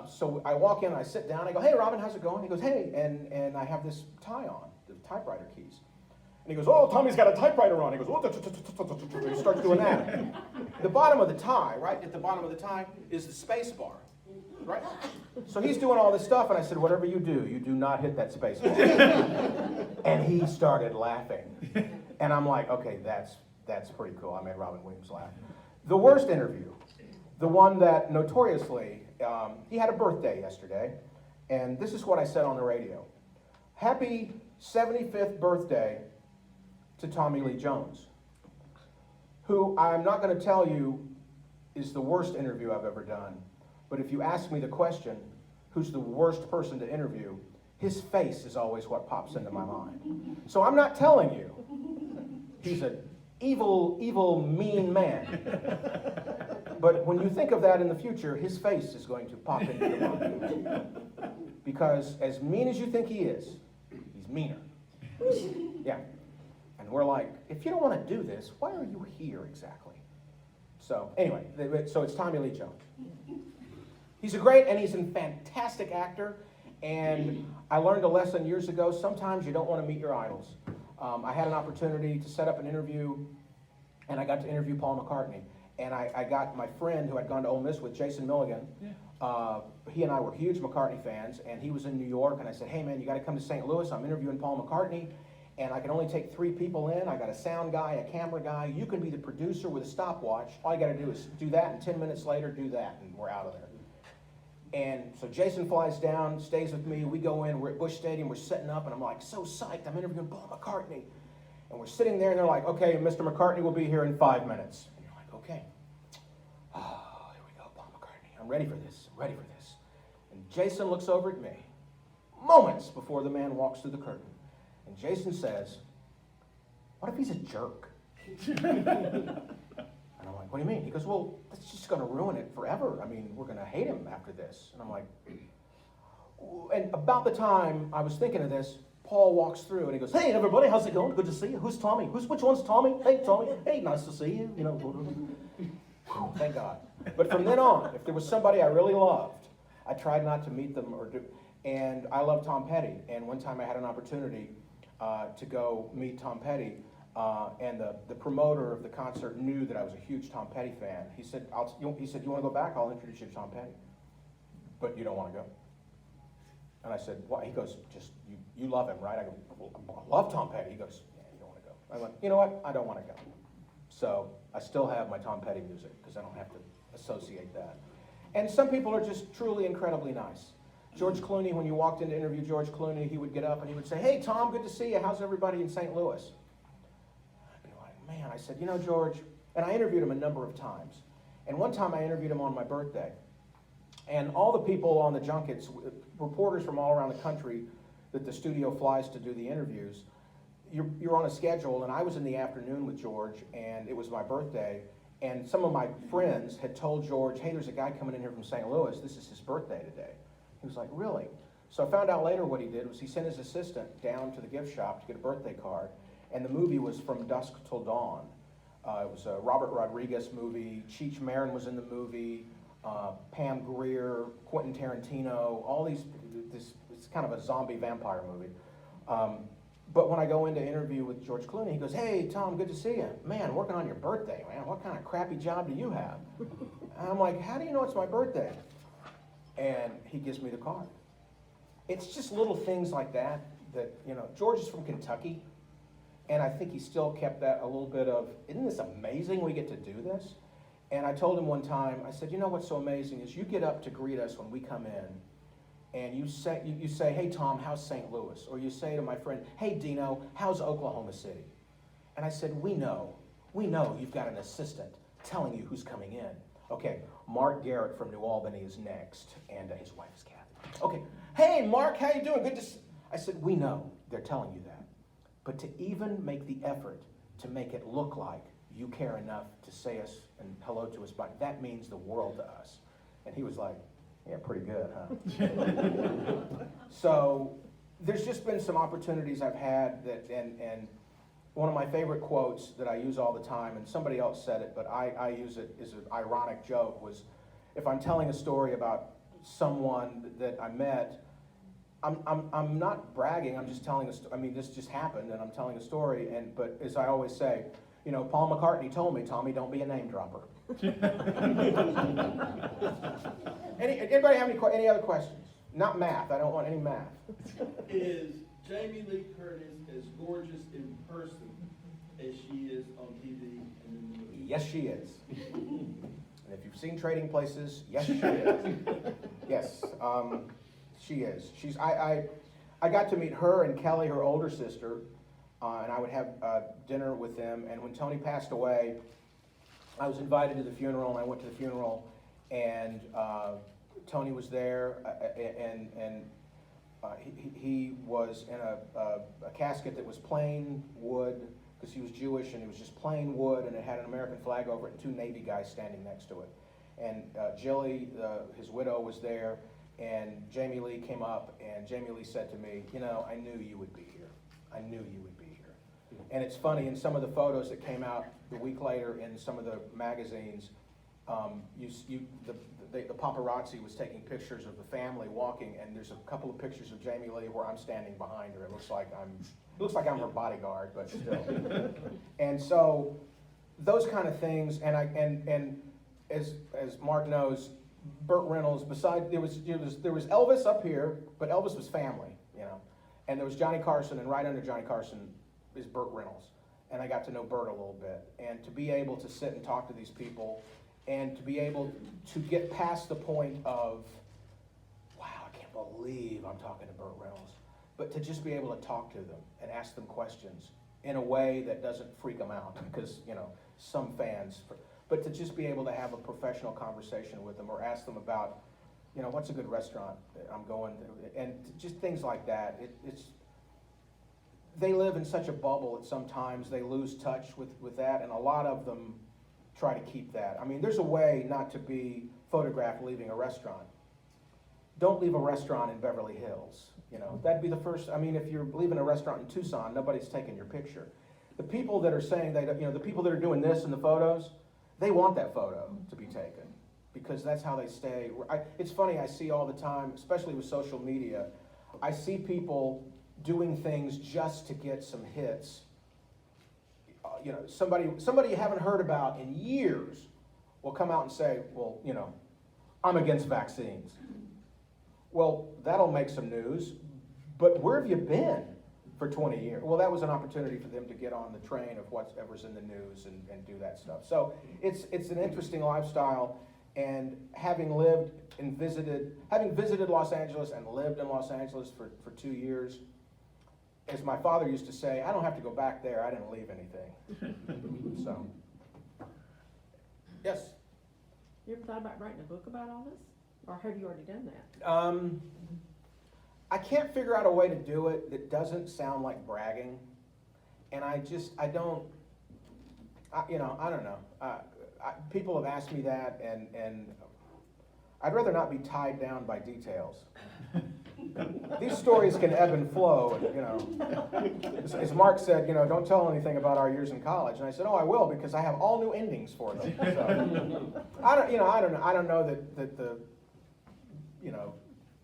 So I walk in, I sit down, I go, hey, Robin, how's it going? He goes, hey, and I have this tie on, the typewriter keys. And he goes, oh, Tommy's got a typewriter on. He goes, oh, he starts doing that. The bottom of the tie, right at the bottom of the tie, is the space bar, right? So he's doing all this stuff, and I said, whatever you do not hit that space bar. And he started laughing. And I'm like, okay, that's pretty cool. I made Robin Williams laugh. The worst interview, the one that notoriously, he had a birthday yesterday, and this is what I said on the radio. Happy 75th birthday to Tommy Lee Jones, who I'm not going to tell you is the worst interview I've ever done, but if you ask me the question, who's the worst person to interview, his face is always what pops into my mind. So I'm not telling you he's an evil, evil, mean man. But when you think of that in the future, his face is going to pop into your mind. Because as mean as you think he is, he's meaner. Yeah. And we're like, if you don't want to do this, why are you here exactly? So anyway, so it's Tommy Lee Jones. He's a fantastic actor. And I learned a lesson years ago. Sometimes you don't want to meet your idols. I had an opportunity to set up an interview, and I got to interview Paul McCartney. And I got my friend who had gone to Ole Miss with, Jason Milligan. Yeah. He and I were huge McCartney fans, and he was in New York. And I said, hey, man, you got to come to St. Louis. I'm interviewing Paul McCartney. And I can only take 3 people in. I got a sound guy, a camera guy. You can be the producer with a stopwatch. All you got to do is do that, and 10 minutes later, do that, and we're out of there. And so Jason flies down, stays with me. We go in. We're at Busch Stadium. We're setting up, and I'm like so psyched. I'm interviewing Paul McCartney. And we're sitting there, and they're like, okay, Mr. McCartney will be here in 5 minutes. And you're like, okay. Oh, here we go, Paul McCartney. I'm ready for this. I'm ready for this. And Jason looks over at me moments before the man walks through the curtain. And Jason says, what if he's a jerk? And I'm like, what do you mean? He goes, well, that's just going to ruin it forever. I mean, we're going to hate him after this. And I'm like, and about the time I was thinking of this, Paul walks through and he goes, hey, everybody, how's it going? Good to see you. Who's Tommy? Which one's Tommy? Hey, Tommy. Hey, nice to see you. You know, thank God. But from then on, if there was somebody I really loved, I tried not to meet them or do. And I love Tom Petty. And one time I had an opportunity to go meet Tom Petty, and the promoter of the concert knew that I was a huge Tom Petty fan. He said, you want to go back? I'll introduce you to Tom Petty. But you don't want to go. And I said, why? He goes, just, you love him, right? I go, well, I love Tom Petty. He goes, yeah, you don't want to go. I went, you know what? I don't want to go. So I still have my Tom Petty music because I don't have to associate that. And some people are just truly incredibly nice. George Clooney, when you walked in to interview George Clooney, he would get up and he would say, hey, Tom, good to see you. How's everybody in St. Louis? I'd be like, man, I said, you know, George, and I interviewed him a number of times. And one time I interviewed him on my birthday. And all the people on the junkets, reporters from all around the country that the studio flies to do the interviews, you're on a schedule, and I was in the afternoon with George, and it was my birthday, And some of my friends had told George, hey, there's a guy coming in here from St. Louis. This is his birthday today. He was like, really? So I found out later what he did was he sent his assistant down to the gift shop to get a birthday card. And the movie was From Dusk Till Dawn. It was a Robert Rodriguez movie. Cheech Marin was in the movie. Pam Grier, Quentin Tarantino, all these, it's kind of a zombie vampire movie. But when I go in to interview with George Clooney, he goes, hey, Tom, good to see you. Man, working on your birthday, man. What kind of crappy job do you have? And I'm like, how do you know it's my birthday? And he gives me the card. It's just little things like that, George is from Kentucky. And I think he still kept that a little bit of, isn't this amazing we get to do this? And I told him one time, I said, you know what's so amazing is you get up to greet us when we come in, and you say, hey, Tom, how's St. Louis? Or you say to my friend, hey, Dino, how's Oklahoma City? And I said, we know you've got an assistant telling you who's coming in. Okay, Mark Garrett from New Albany is next, and his wife is Kathy. Okay, hey, Mark, how you doing? Good to see. I said, we know they're telling you that. But to even make the effort to make it look like you care enough to say us and hello to us, but that means the world to us. And he was like, yeah, pretty good, huh? So there's just been some opportunities I've had that, and one of my favorite quotes that I use all the time, and somebody else said it, but I use it as an ironic joke, was if I'm telling a story about someone that I met, I'm not bragging, I'm just telling a story. I mean, this just happened, and I'm telling a story, but as I always say, Paul McCartney told me, Tommy, don't be a name dropper. Anybody have any other questions? Not math, I don't want any math. Is Jamie Lee Curtis as gorgeous in person as she is on TV and in the movie? Yes, she is. And if you've seen Trading Places, yes, she is. Yes, she is. I got to meet her and Kelly, her older sister, and I would have dinner with them. And when Tony passed away, I was invited to the funeral, and I went to the funeral, and Tony was there, and he was in a casket that was plain wood, because he was Jewish, and it was just plain wood, and it had an American flag over it, and two Navy guys standing next to it. And Jilly, his widow, was there, and Jamie Lee came up, and Jamie Lee said to me, I knew you would be here. I knew you would be here. And it's funny, in some of the photos that came out a week later in some of the magazines, the paparazzi was taking pictures of the family walking, and there's a couple of pictures of Jamie Lee where I'm standing behind her. It looks like I'm her bodyguard, but still. And so those kind of things, and as Mark knows, Burt Reynolds, besides there was Elvis up here, but Elvis was family, and there was Johnny Carson, and right under Johnny Carson is Burt Reynolds, and I got to know Burt a little bit, and to be able to sit and talk to these people, and to be able to get past the point of, wow, I can't believe I'm talking to Burt Reynolds, but to just be able to talk to them and ask them questions in a way that doesn't freak them out, because some fans. But to just be able to have a professional conversation with them, or ask them about, what's a good restaurant I'm going to, and just things like that. They live in such a bubble that sometimes they lose touch with that, and a lot of them try to keep that. I mean, there's a way not to be photographed leaving a restaurant. Don't leave a restaurant in Beverly Hills. That'd be the first. I mean, if you're leaving a restaurant in Tucson, nobody's taking your picture. The people that are saying the people that are doing this in the photos, they want that photo to be taken, because that's how they stay. It's funny, I see all the time, especially with social media, I see people doing things just to get some hits. Somebody you haven't heard about in years will come out and say, well, I'm against vaccines. Well, that'll make some news, but where have you been for 20 years? Well, that was an opportunity for them to get on the train of whatever's in the news and do that stuff. So it's an interesting lifestyle, and having visited Los Angeles and lived in Los Angeles for 2 years, as my father used to say, I don't have to go back there, I didn't leave anything. So, yes? You ever thought about writing a book about all this? Or have you already done that? I can't figure out a way to do it that doesn't sound like bragging. And I don't know. people have asked me that, and I'd rather not be tied down by details. These stories can ebb and flow, and, you know, as Mark said, you know, don't tell anything about our years in college. And I said, oh, I will, because I have all new endings for them. So, I don't know that the, you know,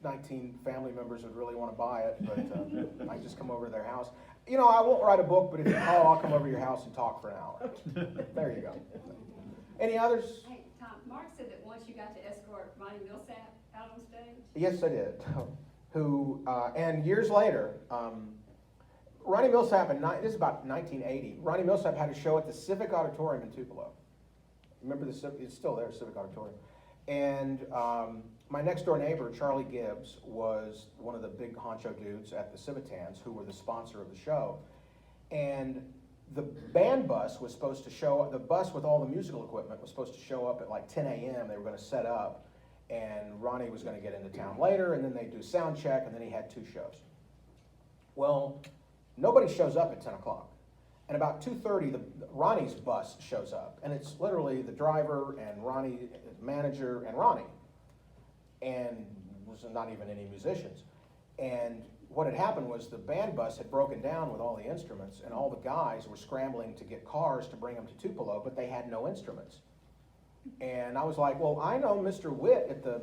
19 family members would really want to buy it, but I just come over to their house. You know, I won't write a book, but if you call, I'll come over to your house and talk for an hour. There you go. Any others? Hey, Tom, Mark said that once you got to escort Ronnie Millsap out on stage. Yes, I did. And years later, Ronnie Millsap, this is about 1980, Ronnie Millsap had a show at the Civic Auditorium in Tupelo. Remember it's still there, Civic Auditorium. And my next door neighbor, Charlie Gibbs, was one of the big honcho dudes at the Civitans who were the sponsor of the show. And the band bus was supposed to show up, the bus with all the musical equipment was supposed to show up at like 10 a.m. They were going to set up, and Ronnie was going to get into town later, and then they'd do sound check, and then he had 2 shows. Well, nobody shows up at 10 o'clock. And about 2:30, Ronnie's bus shows up, and it's literally the driver and Ronnie, his manager, and Ronnie. And was not even any musicians. And what had happened was the band bus had broken down with all the instruments, and all the guys were scrambling to get cars to bring them to Tupelo, but they had no instruments. And I was like, well, I know Mr. Witt at the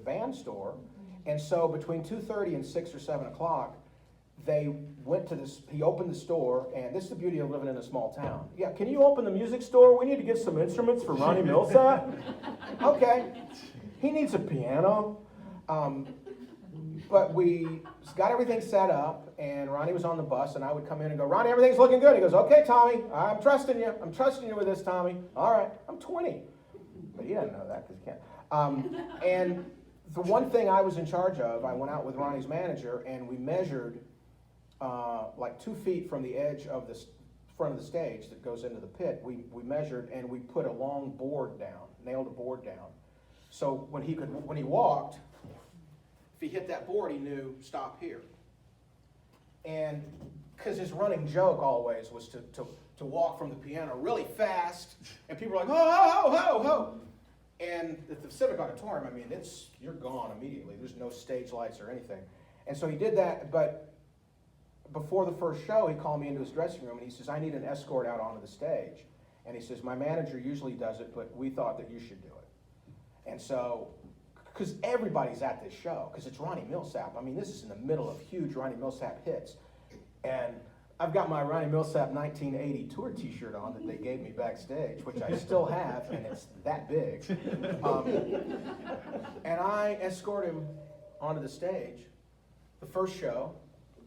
band store, and so between 2:30 and 6 or 7 o'clock, they went to this. He opened the store, and this is the beauty of living in a small town. Yeah, can you open the music store? We need to get some instruments for Ronnie Millsap. Okay, he needs a piano. But we got everything set up, and Ronnie was on the bus, and I would come in and go, Ronnie, everything's looking good. He goes, okay, Tommy, I'm trusting you. I'm trusting you with this, Tommy. All right, I'm 20. But he doesn't know that because he can't. And the one thing I was in charge of, I went out with Ronnie's manager, and we measured like 2 feet from the edge of the front of the stage that goes into the pit. We measured, and we put a long board down, nailed a board down. So when he walked, if he hit that board, he knew, stop here. And because his running joke always was to walk from the piano really fast, and people were like, ho, ho, ho, ho, ho. And at the Civic Auditorium, I mean, you're gone immediately. There's no stage lights or anything. And so he did that, but before the first show, he called me into his dressing room, and he says, I need an escort out onto the stage. And he says, my manager usually does it, but we thought that you should do it. And so, because everybody's at this show, because it's Ronnie Millsap. I mean, this is in the middle of huge Ronnie Millsap hits. And I've got my Ronnie Millsap 1980 tour t-shirt on that they gave me backstage, which I still have, and it's that big. And I escort him onto the stage. The first show,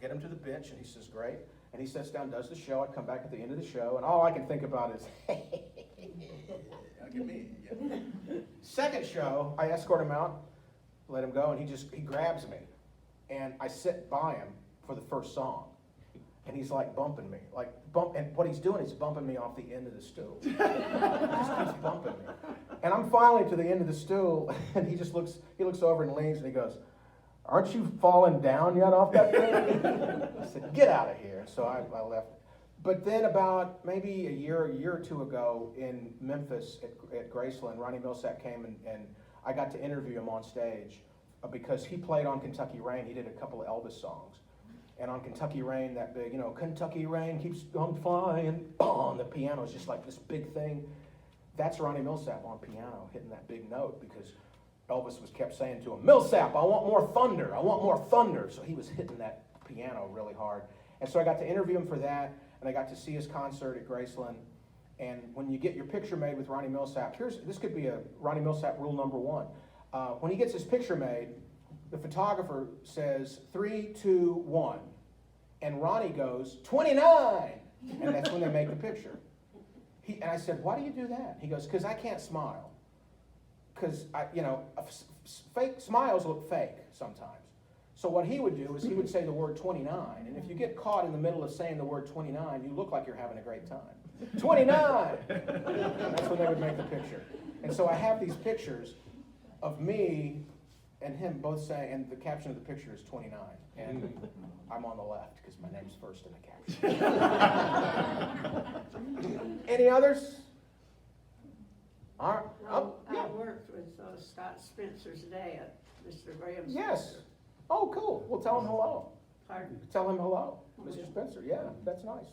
get him to the bench, and he says, great. And he sits down, does the show. I come back at the end of the show, and all I can think about is, look at me. Second show, I escort him out, let him go, and he grabs me. And I sit by him for the first song. And he's like bumping me, and what he's doing is bumping me off the end of the stool. He just keeps bumping me. And I'm finally to the end of the stool, and he looks over and leans, and he goes, aren't you falling down yet off that thing? I said, get out of here. So I left. But then about maybe a year or two ago in Memphis at Graceland, Ronnie Millsap came and I got to interview him on stage because he played on Kentucky Rain. He did a couple of Elvis songs. And on Kentucky Rain, that big, Kentucky Rain keeps on flying, on the piano is just like this big thing. That's Ronnie Millsap on piano, hitting that big note because Elvis kept saying to him, Millsap, I want more thunder, I want more thunder. So he was hitting that piano really hard. And so I got to interview him for that, and I got to see his concert at Graceland. And when you get your picture made with Ronnie Millsap, this could be a Ronnie Millsap rule number 1. When he gets his picture made, the photographer says 3, 2, 1. And Ronnie goes, 29! And that's when they make the picture. And I said, why do you do that? He goes, because I can't smile. Because, fake smiles look fake sometimes. So what he would do is he would say the word 29. And if you get caught in the middle of saying the word 29, you look like you're having a great time. 29! And that's when they would make the picture. And so I have these pictures of me and him both saying, and the caption of the picture is 29, and I'm on the left because my name's first in the caption. Any others? All right. No, Yeah. I worked with Scott Spencer's dad, Mr. Graham's. Yes. Oh, cool. Well, tell him hello. Pardon? Tell him hello, Mr. Spencer. Yeah, that's nice.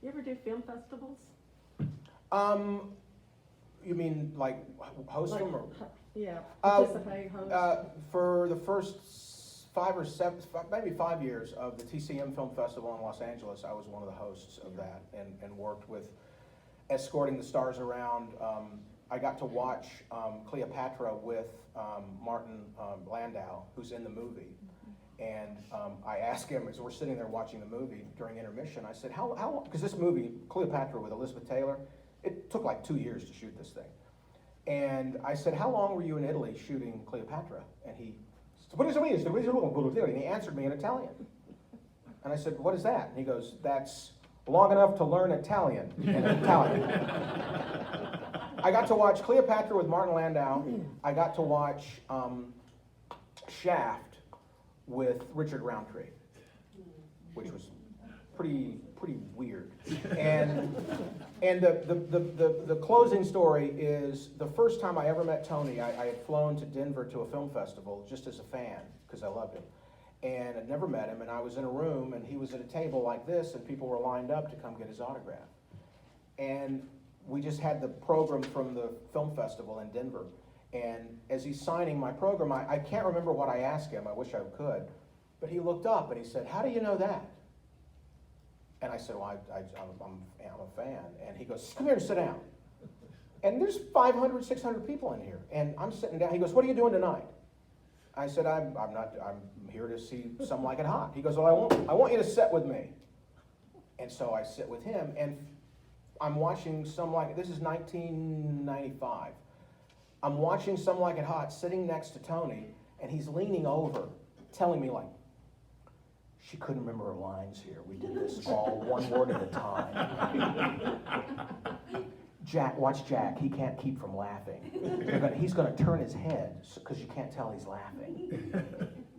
You ever do film festivals? You mean like host them or? Yeah, Uh, participate, host. For the first 5 years of the TCM Film Festival in Los Angeles, I was one of the hosts of that and worked with escorting the stars around. I got to watch Cleopatra with Martin Landau, who's in the movie. And I asked him, as we're sitting there watching the movie during intermission, I said, how long, because this movie, Cleopatra with Elizabeth Taylor, it took like 2 years to shoot this thing. And I said, how long were you in Italy shooting Cleopatra? And he answered me in Italian. And I said, what is that? And he goes, that's long enough to learn Italian in Italian. I got to watch Cleopatra with Martin Landau. I got to watch Shaft with Richard Roundtree, which was pretty weird. And the closing story is the first time I ever met Tony. I had flown to Denver to a film festival just as a fan because I loved him, and I'd never met him. And I was in a room, and he was at a table like this, and people were lined up to come get his autograph. And we just had the program from the film festival in Denver. And as he's signing my program, I can't remember what I asked him. I wish I could. But he looked up and he said, how do you know that? And I said, well, I'm a fan. And he goes, come here and sit down. And there's 500, 600 people in here. And I'm sitting down. He goes, what are you doing tonight? I said, I'm here to see Some Like It Hot. He goes, well, I want you to sit with me. And so I sit with him, and I'm watching this is 1995. I'm watching Some Like It Hot, sitting next to Tony, and he's leaning over, telling me like, she couldn't remember her lines here. We did this all one word at a time. Jack, watch Jack. He can't keep from laughing. He's going to turn his head because you can't tell he's laughing.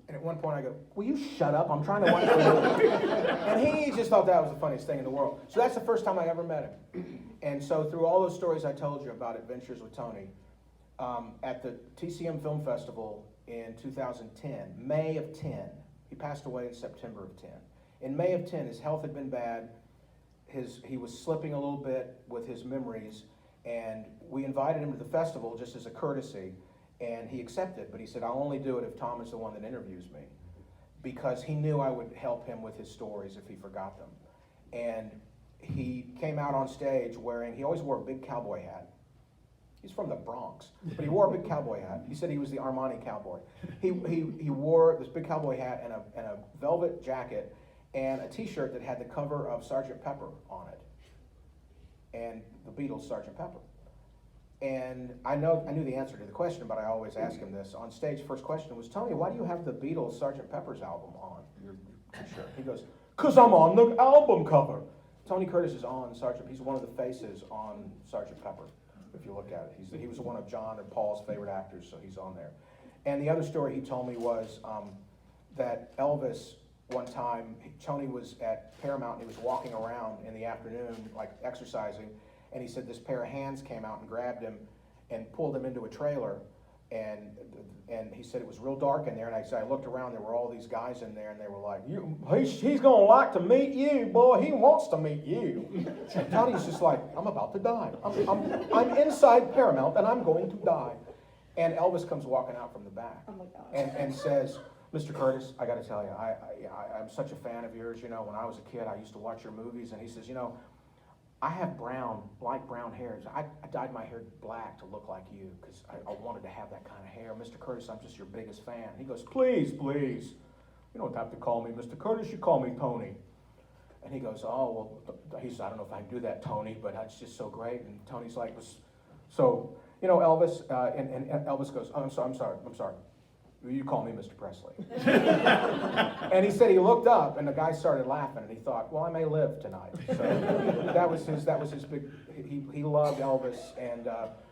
And at one point I go, will you shut up? I'm trying to watch the movie. And he just thought that was the funniest thing in the world. So that's the first time I ever met him. And so through all those stories I told you about adventures with Tony, at the TCM Film Festival in 2010, May of 10, he passed away in September of 10. In May of 10, his health had been bad. He was slipping a little bit with his memories, and we invited him to the festival just as a courtesy, and he accepted, but he said, I'll only do it if Tom is the one that interviews me, because he knew I would help him with his stories if he forgot them. And he came out on stage he always wore a big cowboy hat. He's from the Bronx, but he wore a big cowboy hat. He said he was the Armani cowboy. He wore this big cowboy hat and a velvet jacket and a T-shirt that had the cover of Sgt. Pepper on it, and the Beatles' Sgt. Pepper. And I knew the answer to the question, but I always ask him this on stage. First question was, Tony, why do you have the Beatles' Sgt. Pepper's album on your T-shirt? He goes, 'cause I'm on the album cover. Tony Curtis is on Sgt. He's one of the faces on Sgt. Pepper. If you look at it, he was one of John and Paul's favorite actors, so he's on there. And the other story he told me was that Elvis, one time, Tony was at Paramount and he was walking around in the afternoon, like exercising, and he said this pair of hands came out and grabbed him and pulled him into a trailer, and he said it was real dark in there, and I looked around, there were all these guys in there, and they were like, he's gonna like to meet you, boy, he wants to meet you. And Tony's just like, I'm about to die. I'm inside Paramount, and I'm going to die. And Elvis comes walking out from the back, Oh my God. and says, Mr. Curtis, I gotta tell you, I'm such a fan of yours, when I was a kid, I used to watch your movies, and he says, I have light brown hairs. I dyed my hair black to look like you because I wanted to have that kind of hair. Mr. Curtis, I'm just your biggest fan. He goes, please, please. You don't have to call me Mr. Curtis. You call me Tony. And he goes, oh, well, he says, I don't know if I can do that, Tony, but it's just so great. And Tony's like, so, Elvis, and Elvis goes, oh, I'm sorry. You call me Mr. Presley. And he said he looked up, and the guy started laughing, and he thought, well, I may live tonight. So that was his big, he loved Elvis. And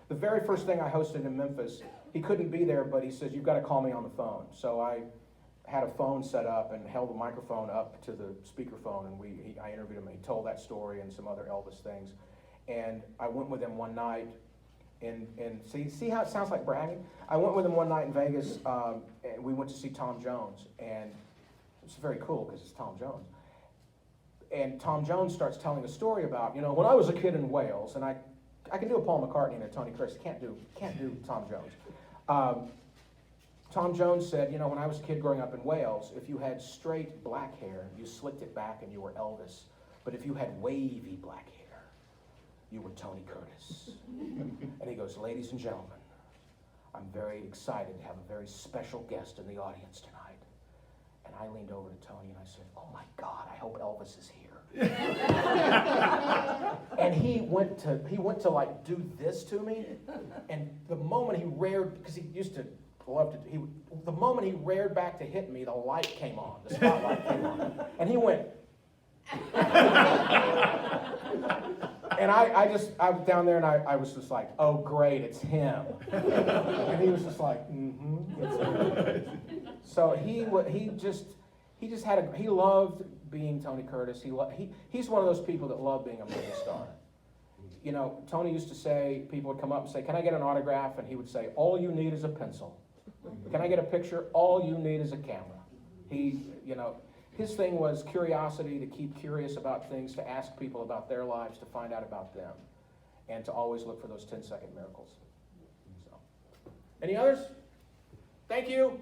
the very first thing I hosted in Memphis, he couldn't be there, but he says, you've got to call me on the phone. So I had a phone set up and held the microphone up to the speakerphone, and I interviewed him, and he told that story and some other Elvis things. And I went with him one night, and see how it sounds like bragging? I went with him one night in Vegas, and we went to see Tom Jones, and it's very cool because it's Tom Jones. And Tom Jones starts telling a story about, when I was a kid in Wales, and I can do a Paul McCartney and a Tony Curtis, can't do Tom Jones. Tom Jones said, when I was a kid growing up in Wales, if you had straight black hair, you slicked it back and you were Elvis. But if you had wavy black hair, you were Tony Curtis. And he goes, ladies and gentlemen, I'm very excited to have a very special guest in the audience tonight. And I leaned over to Tony and I said, oh my God, I hope Elvis is here. And he went to like do this to me. And the moment he reared, because he used to love to, the moment he reared back to hit me, the light came on, the spotlight came on. And he went. And I was down there and I was just like, oh great, it's him. And he was just like, it's him. So he loved being Tony Curtis. He's one of those people that love being a movie star. Tony used to say, people would come up and say, can I get an autograph? And he would say, all you need is a pencil. Can I get a picture? All you need is a camera. His thing was curiosity, to keep curious about things, to ask people about their lives, to find out about them, and to always look for those 10-second miracles. So, any others? Thank you.